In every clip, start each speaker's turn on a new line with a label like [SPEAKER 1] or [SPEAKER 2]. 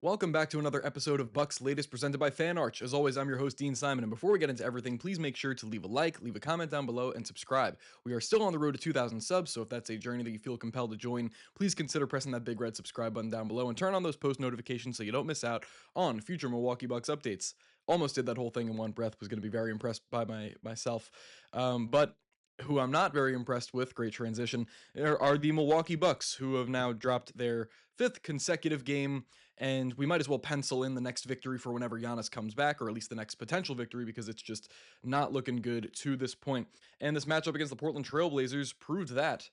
[SPEAKER 1] Welcome back to another episode of Bucks Latest presented by Fan Arch. As always, I'm your host, Dean Simon, and before we get into everything, please make sure to leave a like, leave a comment down below, and subscribe. We are still on the road to 2,000 subs, so if that's a journey that you feel compelled to join, please consider pressing that big red subscribe button down below and turn on those post notifications so you don't miss out on future Milwaukee Bucks updates. Almost did that whole thing in one breath, was going to be very impressed by myself. But who I'm not very impressed with, great transition, are the Milwaukee Bucks, who have now dropped their fifth consecutive game, and we might as well pencil in the next victory for whenever Giannis comes back, or at least the next potential victory, because it's just not looking good to this point. And this matchup against the Portland Trailblazers proved that.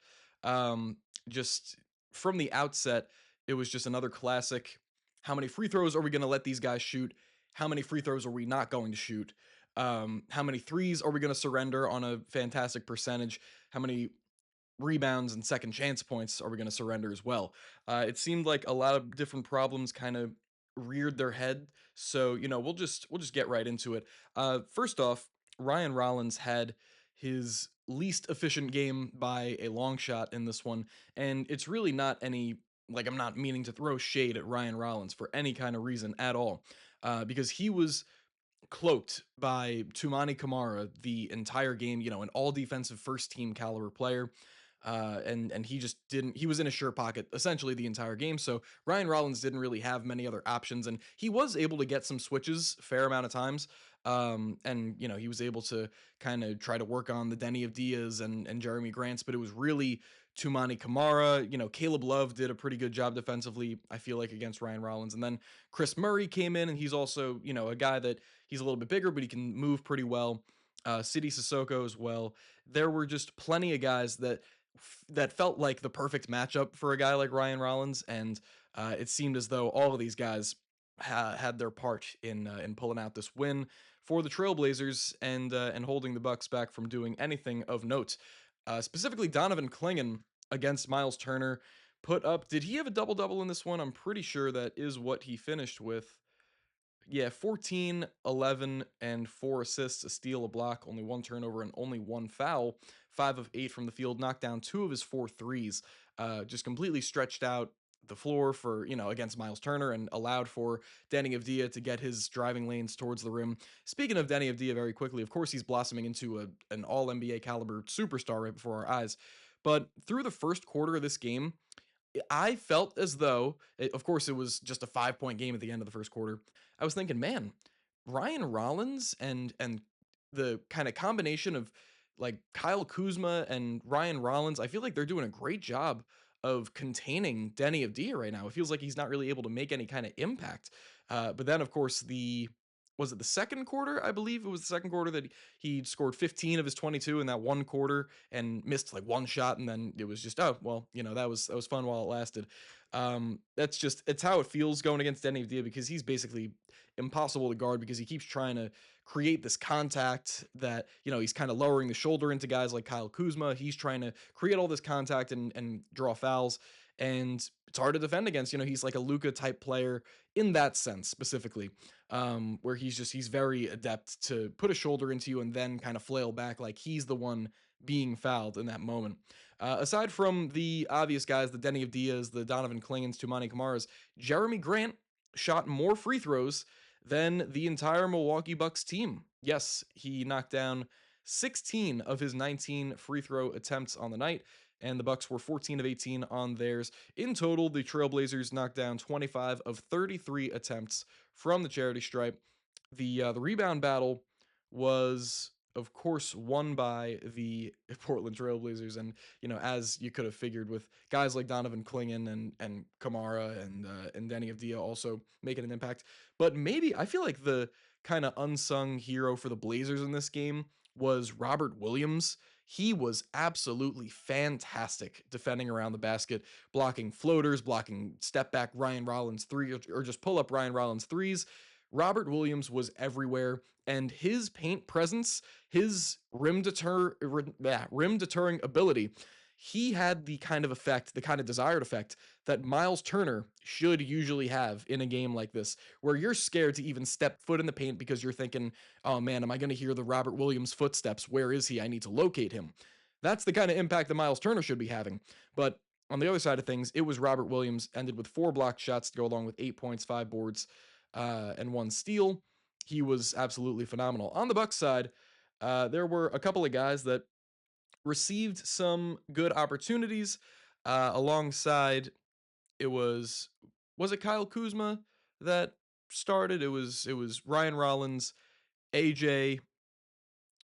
[SPEAKER 1] Just from the outset, it was just another classic. How many free throws are we going to let these guys shoot? How many free throws are we not going to shoot? How many threes are we going to surrender on a fantastic percentage? How many rebounds and second chance points are we going to surrender as well? It seemed like a lot of different problems kind of reared their head. So, we'll just get right into it. First off, Ryan Rollins had his least efficient game by a long shot in this one, and it's really not any, like, I'm not meaning to throw shade at Ryan Rollins for any kind of reason at all, because he was cloaked by Tumani Kamara the entire game, an all defensive first team caliber player. And he just didn't, he was in a sure pocket essentially the entire game. So Ryan Rollins didn't really have many other options, and he was able to get some switches a fair amount of times. And he was able to kind of try to work on the Denny of Diaz and Jeremy Grants, but it was really Tumani Kamara. Caleb Love did a pretty good job defensively, I feel like, against Ryan Rollins. And then Chris Murray came in, and he's also, a guy that he's a little bit bigger, but he can move pretty well. City Sissoko as well. There were just plenty of guys that felt like the perfect matchup for a guy like Ryan Rollins, and it seemed as though all of these guys had their part in pulling out this win for the Trailblazers and holding the Bucks back from doing anything of note. Specifically, Donovan Clingan against Miles Turner put up. Did he have a double double in this one? I'm pretty sure that is what he finished with. Yeah, 14, 11, and 4 assists, a steal, a block, only one turnover, and only one foul. 5 of 8 from the field, knocked down 2 of his 4 threes. Just completely stretched out the floor for, against Miles Turner, and allowed for Denny Avdia to get his driving lanes towards the rim. Speaking of Denny Avdia, very quickly, of course, he's blossoming into an all NBA caliber superstar right before our eyes. But through the first quarter of this game, I felt as though, of course, it was just a 5-point game at the end of the first quarter. I was thinking, man, Ryan Rollins and the kind of combination of like Kyle Kuzma and Ryan Rollins, I feel like they're doing a great job of containing Denny Avdia right now. It feels like he's not really able to make any kind of impact. But then, of course, was it the second quarter? I believe it was the second quarter that he scored 15 of his 22 in that one quarter and missed like one shot, and then it was just, oh well, that was fun while it lasted. It's how it feels going against Denny Avdia, because he's basically impossible to guard, because he keeps trying to create this contact that, he's kind of lowering the shoulder into guys like Kyle Kuzma. He's trying to create all this contact and draw fouls, and it's hard to defend against. He's like a Luka type player in that sense specifically, where he's very adept to put a shoulder into you and then kind of flail back like he's the one being fouled in that moment. Aside from the obvious guys, the Denny of Diaz, the Donovan Klingons, Tumani Kamaras, Jeremy Grant shot more free throws than the entire Milwaukee Bucks team. Yes, he knocked down 16 of his 19 free throw attempts on the night, and the Bucks were 14 of 18 on theirs. In total, the Trailblazers knocked down 25 of 33 attempts from the charity stripe. The rebound battle was, of course, won by the Portland Trailblazers, and as you could have figured, with guys like Donovan Clingan and Kamara and Denny Avdia also making an impact. But maybe I feel like the kind of unsung hero for the Blazers in this game was Robert Williams. He was absolutely fantastic defending around the basket, blocking floaters, blocking step back Ryan Rollins three, or just pull up Ryan Rollins threes. Robert Williams was everywhere, and his paint presence, his rim deterring ability, he had the kind of effect, the kind of desired effect that Miles Turner should usually have in a game like this, where you're scared to even step foot in the paint because you're thinking, oh man, am I going to hear the Robert Williams footsteps? Where is he? I need to locate him. That's the kind of impact that Miles Turner should be having. But on the other side of things, it was Robert Williams, ended with 4 blocked shots to go along with 8 points, 5 boards, and 1 steal. He was absolutely phenomenal. On the Bucks side, there were a couple of guys that received some good opportunities alongside. It was it Kyle Kuzma that started? It was Ryan Rollins, AJ.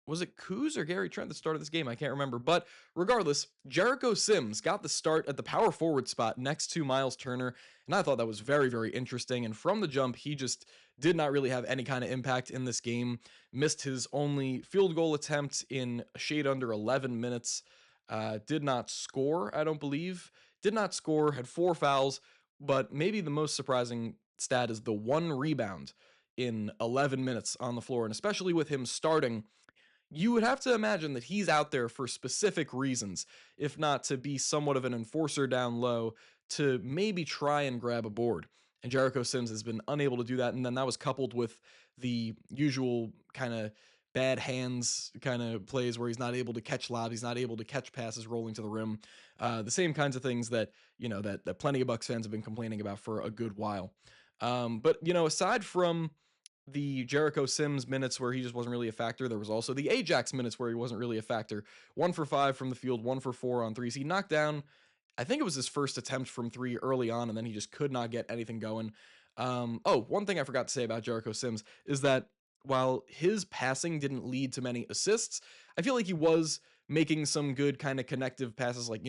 [SPEAKER 1] Was it Kuz or Gary Trent that started this game? I can't remember. But regardless, Jericho Sims got the start at the power forward spot next to Miles Turner. And I thought that was very, very interesting. And from the jump, he just did not really have any kind of impact in this game. Missed his only field goal attempt in a shade under 11 minutes. Did not score, I don't believe. Did not score, had 4 fouls. But maybe the most surprising stat is the 1 rebound in 11 minutes on the floor. And especially with him starting, you would have to imagine that he's out there for specific reasons, if not to be somewhat of an enforcer down low, to maybe try and grab a board. And Jericho Sims has been unable to do that. And then that was coupled with the usual kind of bad hands kind of plays where he's not able to catch lobs, he's not able to catch passes rolling to the rim. The same kinds of things that, that plenty of Bucks fans have been complaining about for a good while. But, aside from the Jericho Sims minutes where he just wasn't really a factor, there was also the Ajax minutes where he wasn't really a factor. 1 for 5 from the field, 1 for 4 on threes. He knocked down, I think it was his first attempt from 3 early on, and then he just could not get anything going. One thing I forgot to say about Jericho Sims is that while his passing didn't lead to many assists, I feel like he was making some good kind of connective passes, like,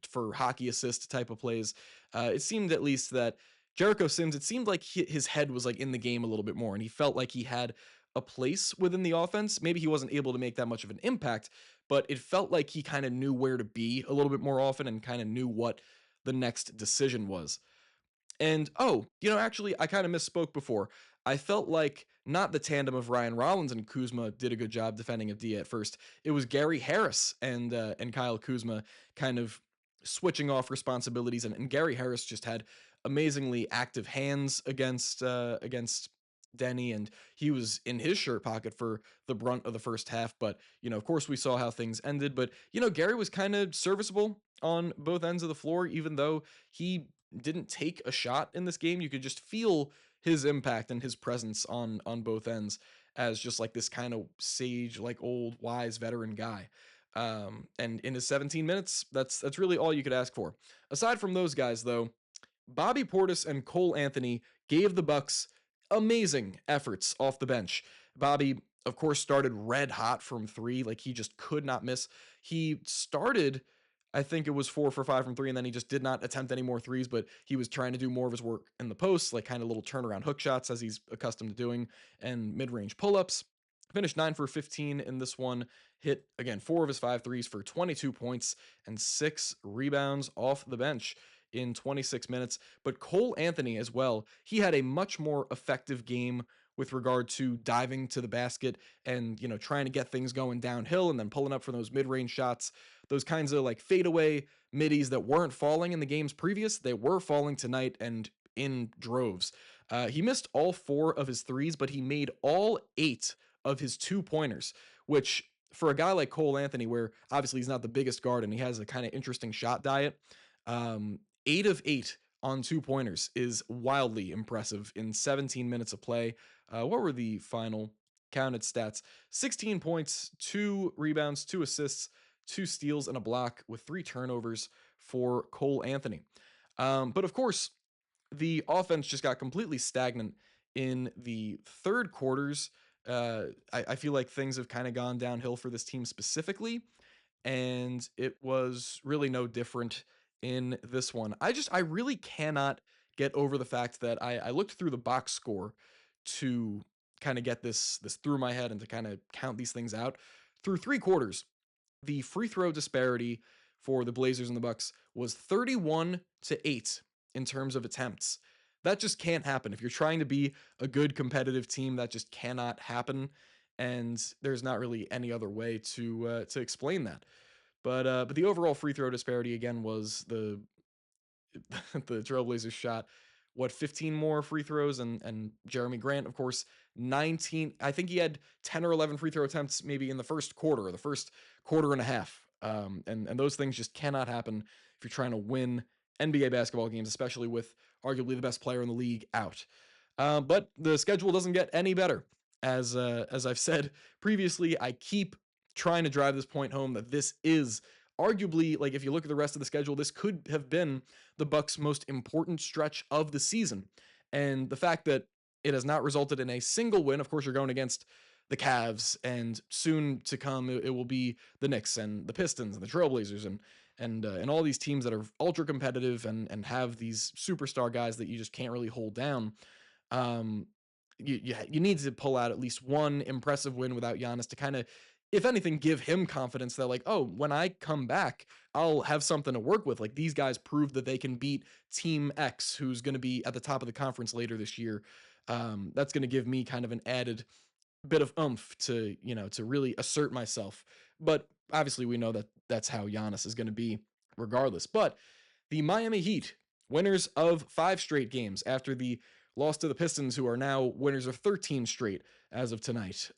[SPEAKER 1] for hockey assist type of plays. It seemed at least that Jericho Sims, it seemed like his head was like in the game a little bit more, and he felt like he had a place within the offense. Maybe he wasn't able to make that much of an impact, but it felt like he kind of knew where to be a little bit more often and kind of knew what the next decision was. And actually, I kind of misspoke before. I felt like not the tandem of Ryan Rollins and Kuzma did a good job defending of D at first. It was Gary Harris and Kyle Kuzma kind of switching off responsibilities, and Gary Harris just had amazingly active hands against Denny, and he was in his shirt pocket for the brunt of the first half. But of course, we saw how things ended. But Gary was kind of serviceable on both ends of the floor, even though he didn't take a shot in this game. You could just feel his impact and his presence on both ends as just like this kind of sage, like old wise veteran guy. And in his 17 minutes, that's really all you could ask for. Aside from those guys, though, Bobby Portis and Cole Anthony gave the Bucks amazing efforts off the bench. Bobby, of course, started red hot from 3, like he just could not miss. He started, I think it was 4 for 5 from 3, and then he just did not attempt any more threes, but he was trying to do more of his work in the post, like kind of little turnaround hook shots as he's accustomed to doing, and mid-range pull-ups. Finished 9 for 15 in this one, hit, again, 4 of his 5 threes for 22 points and 6 rebounds off the bench in 26 minutes. But Cole Anthony as well, he had a much more effective game with regard to diving to the basket and, trying to get things going downhill and then pulling up for those mid-range shots. Those kinds of like fadeaway middies that weren't falling in the games previous, they were falling tonight and in droves. He missed all 4 of his threes, but he made all 8 of his 2-pointers, which for a guy like Cole Anthony, where obviously he's not the biggest guard and he has a kind of interesting shot diet, 8 of 8 on 2-pointers is wildly impressive in 17 minutes of play. What were the final counted stats? 16 points, 2 rebounds, 2 assists, 2 steals, and a block with 3 turnovers for Cole Anthony. But of course, the offense just got completely stagnant in the third quarters. I feel like things have kind of gone downhill for this team specifically, and it was really no different in this one. I really cannot get over the fact that I looked through the box score to kind of get this through my head and to kind of count these things out. Through 3 quarters, the free throw disparity for the Blazers and the Bucks was 31-8 in terms of attempts. That just can't happen. If you're trying to be a good competitive team, that just cannot happen, and there's not really any other way to explain that. But the overall free throw disparity again was the the Trailblazers shot 15 more free throws, and Jeremy Grant, of course, 19. I think he had 10 or 11 free throw attempts maybe in the first quarter or the first quarter and a half. And those things just cannot happen if you're trying to win NBA basketball games, especially with arguably the best player in the league out. But the schedule doesn't get any better. As I've said previously, I keep trying to drive this point home that this is arguably, like, if you look at the rest of the schedule, this could have been the Bucks' most important stretch of the season. And the fact that it has not resulted in a single win, of course, you're going against the Cavs, and soon to come, it will be the Knicks and the Pistons and the Trailblazers and all these teams that are ultra competitive and have these superstar guys that you just can't really hold down. um, you need to pull out at least one impressive win without Giannis to kind of, if anything, give him confidence that, like, oh, when I come back, I'll have something to work with. Like, these guys proved that they can beat Team X, who's going to be at the top of the conference later this year. That's going to give me kind of an added bit of oomph to, to really assert myself. But obviously, we know that that's how Giannis is going to be regardless. But the Miami Heat, winners of 5 straight games after the loss to the Pistons, who are now winners of 13 straight as of tonight.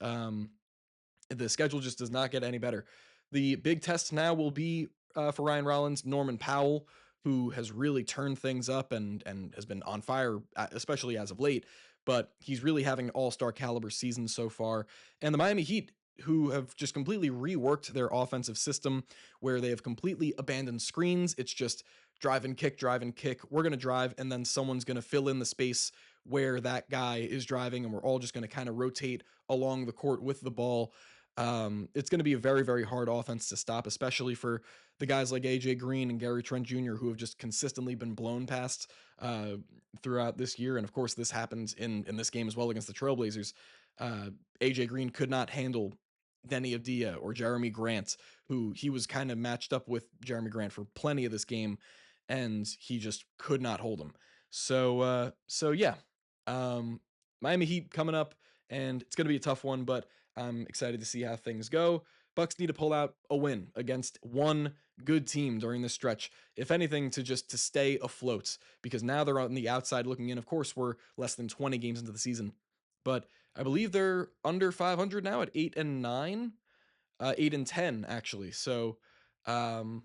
[SPEAKER 1] The schedule just does not get any better. The big test now will be for Ryan Rollins, Norman Powell, who has really turned things up and has been on fire, especially as of late. But he's really having an all-star caliber season so far. And the Miami Heat, who have just completely reworked their offensive system, where they have completely abandoned screens. It's just drive and kick, drive and kick. We're going to drive, and then someone's going to fill in the space where that guy is driving, and we're all just going to kind of rotate along the court with the ball. It's going to be a very, very hard offense to stop, especially for the guys like AJ Green and Gary Trent Jr., who have just consistently been blown past uh, throughout this year. And of course, this happens in this game as well against the Trailblazers. AJ Green could not handle Denny Avdia or Jeremy Grant, who he was kind of matched up with Jeremy Grant for plenty of this game, and he just could not hold him. So yeah, um, Miami Heat coming up, and it's going to be a tough one, but I'm excited to see how things go. Bucks need to pull out a win against one good team during this stretch, if anything, to stay afloat, because now they're on the outside looking in. Of course, we're less than 20 games into the season, but I believe they're under 500 now at 8-9, 8-10 actually. So um,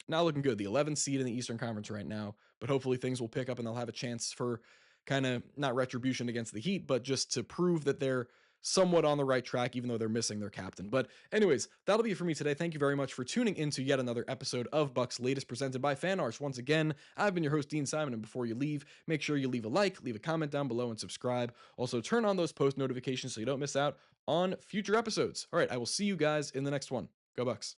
[SPEAKER 1] not looking good. The 11th seed in the Eastern Conference right now, but hopefully things will pick up and they'll have a chance for kind of not retribution against the Heat, but just to prove that they're somewhat on the right track, even though they're missing their captain. But anyways, that'll be it for me today. Thank you very much for tuning into yet another episode of Bucks Latest, presented by Fan Arts. Once again, I've been your host, Dean Simon, and before you leave, make sure you leave a like, leave a comment down below, and subscribe. Also, turn on those post notifications so you don't miss out on future episodes. All right, I will see you guys in the next one. Go Bucks.